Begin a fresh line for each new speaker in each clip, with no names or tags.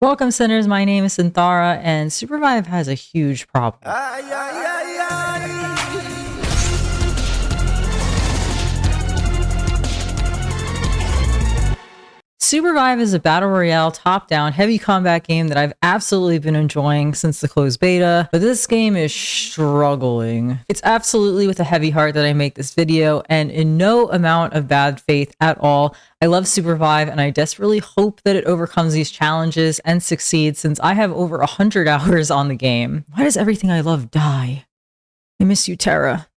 Welcome, sinners. My name is Synnthara, and Supervive has a huge problem. Supervive is a battle royale top-down heavy combat game that I've absolutely been enjoying since the closed beta, but this game is struggling. It's absolutely with a heavy heart that I make this video, and in no amount of bad faith at all. I love Supervive, and I desperately hope that it overcomes these challenges and succeeds, since I have over 100 hours on the game. Why does everything I love die? I miss you, Terra.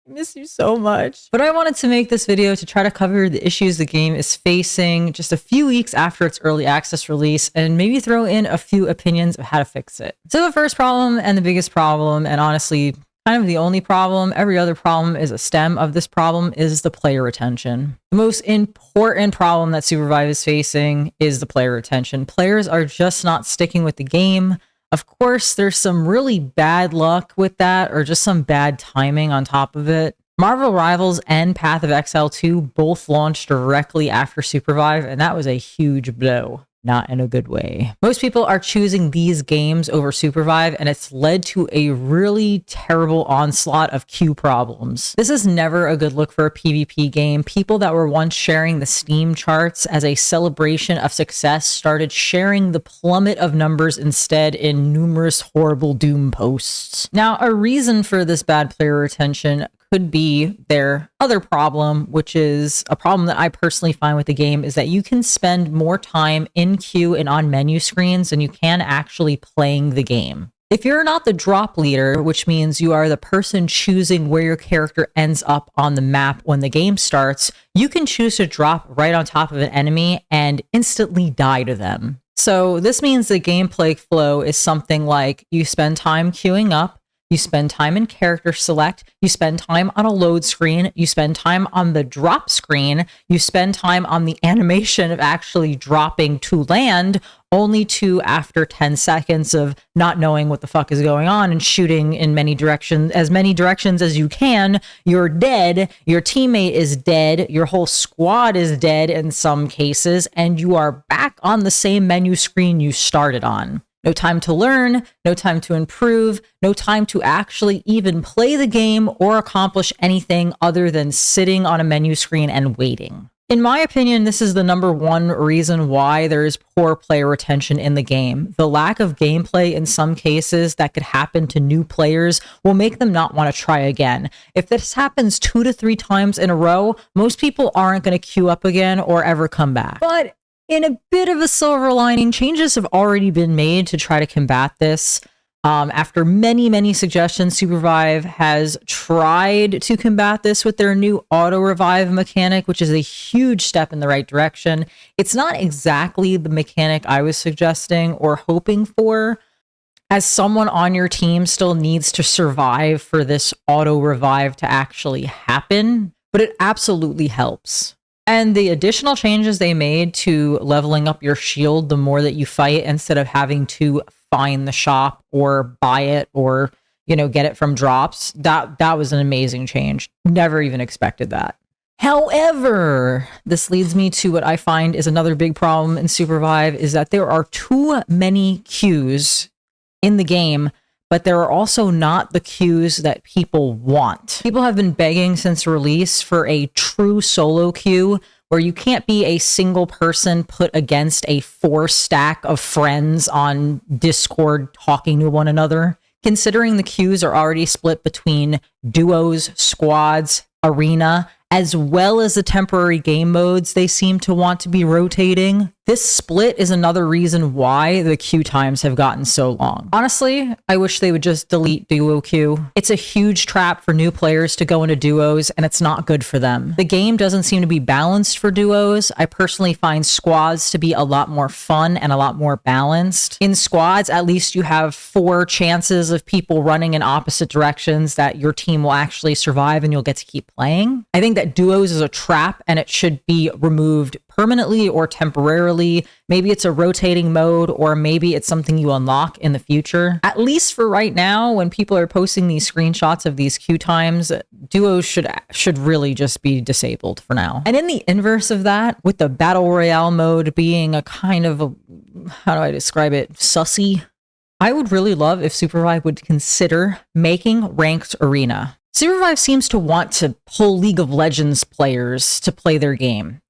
I miss you so much. But I wanted to make this video to try to cover the issues the game is facing just a few weeks after its early access release, and maybe throw in a few opinions of how to fix it. So the first problem, and the biggest problem, and honestly kind of the only problem, every other problem is a stem of this problem, is the player retention. The most important problem that Supervive is facing is the player retention. Players are just not sticking with the game. Of course, there's some really bad luck with that, or just some bad timing on top of it. Marvel Rivals and Path of Exile 2 both launched directly after Supervive, and that was a huge blow. Not in a good way. Most people are choosing these games over Supervive, and it's led to a really terrible onslaught of queue problems. This is never a good look for a PvP game. People that were once sharing the Steam charts as a celebration of success started sharing the plummet of numbers instead in numerous horrible Doom posts. Now, a reason for this bad player retention could be their other problem, which is a problem that I personally find with the game, is that you can spend more time in queue and on menu screens than you can actually playing the game. If you're not the drop leader, which means you are the person choosing where your character ends up on the map when the game starts, you can choose to drop right on top of an enemy and instantly die to them. So this means the gameplay flow is something like you spend time queuing up, you spend time in character select, you spend time on a load screen, you spend time on the drop screen, you spend time on the animation of actually dropping to land, only to, after 10 seconds of not knowing what the fuck is going on and shooting in many directions as you can, you're dead, your teammate is dead, your whole squad is dead in some cases, and you are back on the same menu screen you started on. No time to learn, no time to improve, no time to actually even play the game or accomplish anything other than sitting on a menu screen and waiting. In my opinion, this is the number one reason why there is poor player retention in the game. The lack of gameplay in some cases that could happen to new players will make them not want to try again. If this happens 2 to 3 times in a row, most people aren't going to queue up again or ever come back. But in a bit of a silver lining, changes have already been made to try to combat this. After many suggestions, Supervive has tried to combat this with their new auto revive mechanic, which is a huge step in the right direction. It's not exactly the mechanic I was suggesting or hoping for, as someone on your team still needs to survive for this auto revive to actually happen, but it absolutely helps. And the additional changes they made to leveling up your shield the more that you fight, instead of having to find the shop or buy it or, get it from drops, that was an amazing change. Never even expected that. However, this leads me to what I find is another big problem in Supervive, is that there are too many queues in the game, but there are also not the queues that people want. People have been begging since release for a true solo queue where you can't be a single person put against a 4 stack of friends on Discord talking to one another. Considering the queues are already split between duos, squads, arena, as well as the temporary game modes they seem to want to be rotating, this split is another reason why the queue times have gotten so long. Honestly, I wish they would just delete duo queue. It's a huge trap for new players to go into duos, and it's not good for them. The game doesn't seem to be balanced for duos. I personally find squads to be a lot more fun and a lot more balanced. In squads, at least you have 4 chances of people running in opposite directions that your team will actually survive and you'll get to keep playing. I think that duos is a trap, and it should be removed permanently or temporarily. Maybe it's a rotating mode, or maybe it's something you unlock in the future. At least for right now, when people are posting these screenshots of these queue times, duos should really just be disabled for now. And in the inverse of that, with the Battle Royale mode being a kind of a, how do I describe it, sussy, I would really love if Supervive would consider making ranked arena. Supervive seems to want to pull League of Legends players to play their game,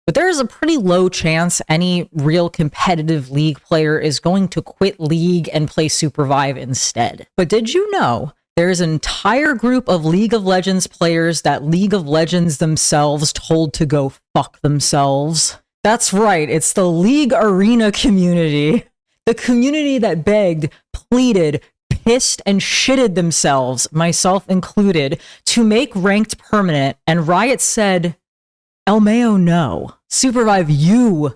but there is a pretty low chance any real competitive League player is going to quit League and play Supervive instead. But did you know there is an entire group of League of Legends players that League of Legends themselves told to go fuck themselves? That's right, it's the League Arena community. The community that begged, pleaded, pissed, and shitted themselves, myself included, to make ranked permanent, and Riot said, LMAO, no. Supervive, you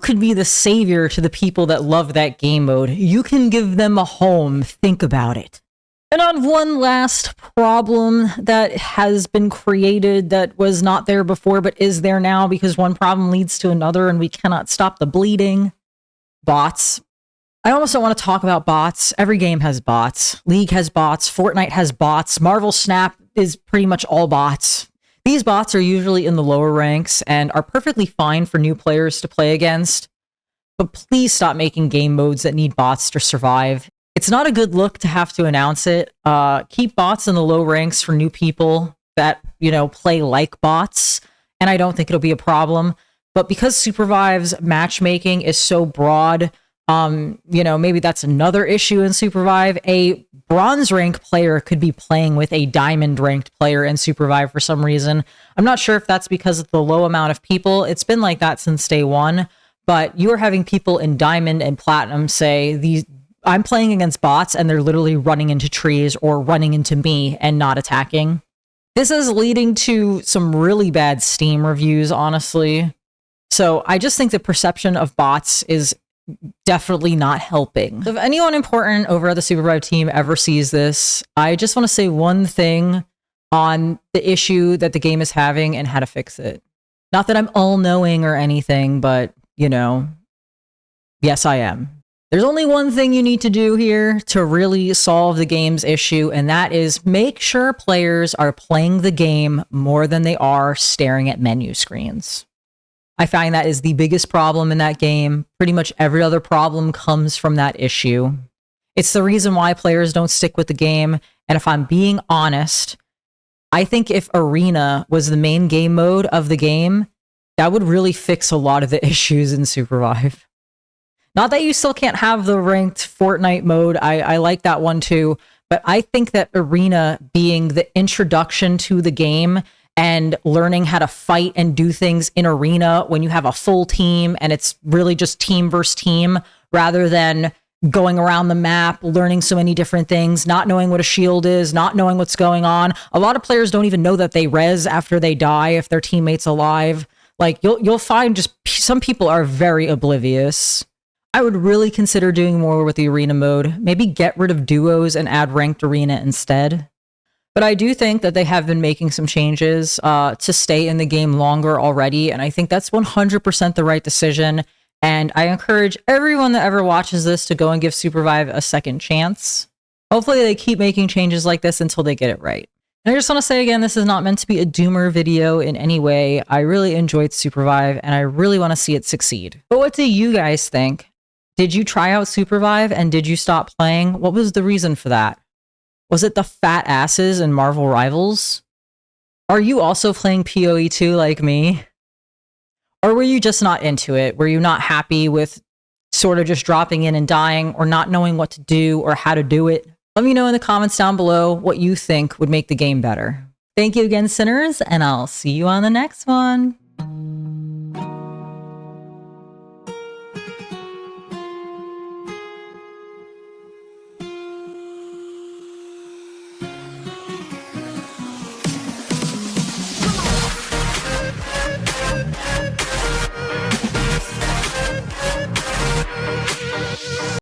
could be the savior to the people that love that game mode. You can give them a home. Think about it. And on one last problem that has been created that was not there before but is there now because one problem leads to another and we cannot stop the bleeding. Bots. I almost don't want to talk about bots. Every game has bots. League has bots. Fortnite has bots. Marvel Snap is pretty much all bots. These bots are usually in the lower ranks and are perfectly fine for new players to play against. But please stop making game modes that need bots to survive. It's not a good look to have to announce it. Keep bots in the low ranks for new people that, play like bots. And I don't think it'll be a problem. But because Supervive's matchmaking is so broad, maybe that's another issue in Supervive. A bronze rank player could be playing with a diamond ranked player in Supervive for some reason. I'm not sure if that's because of the low amount of people. It's been like that since day one, but you are having people in diamond and platinum say I'm playing against bots and they're literally running into trees or running into me and not attacking. This is leading to some really bad Steam reviews, honestly. So I just think the perception of bots is definitely not helping. If anyone important over at the Supervive team ever sees this, I just want to say one thing on the issue that the game is having and how to fix it. Not that I'm all-knowing or anything, but, yes, I am. There's only one thing you need to do here to really solve the game's issue, and that is make sure players are playing the game more than they are staring at menu screens. I find that is the biggest problem in that game. Pretty much every other problem comes from that issue. It's the reason why players don't stick with the game, and if I'm being honest, I think if Arena was the main game mode of the game, that would really fix a lot of the issues in Supervive. Not that you still can't have the ranked Fortnite mode, I like that one too, but I think that Arena being the introduction to the game and learning how to fight and do things in Arena when you have a full team and it's really just team versus team rather than going around the map, learning so many different things, not knowing what a shield is, not knowing what's going on. A lot of players don't even know that they res after they die if their teammate's alive. Like you'll find just some people are very oblivious. I would really consider doing more with the Arena mode. Maybe get rid of duos and add ranked Arena instead. But I do think that they have been making some changes to stay in the game longer already, and I think that's 100% the right decision. And I encourage everyone that ever watches this to go and give Supervive a second chance. Hopefully they keep making changes like this until they get it right. And I just want to say again, this is not meant to be a doomer video in any way. I really enjoyed Supervive, and I really want to see it succeed. But what do you guys think? Did you try out Supervive and did you stop playing? What was the reason for that? Was it the fat asses in Marvel Rivals? Are you also playing PoE 2 like me? Or were you just not into it? Were you not happy with sort of just dropping in and dying or not knowing what to do or how to do it? Let me know in the comments down below what you think would make the game better. Thank you again, sinners, and I'll see you on the next one.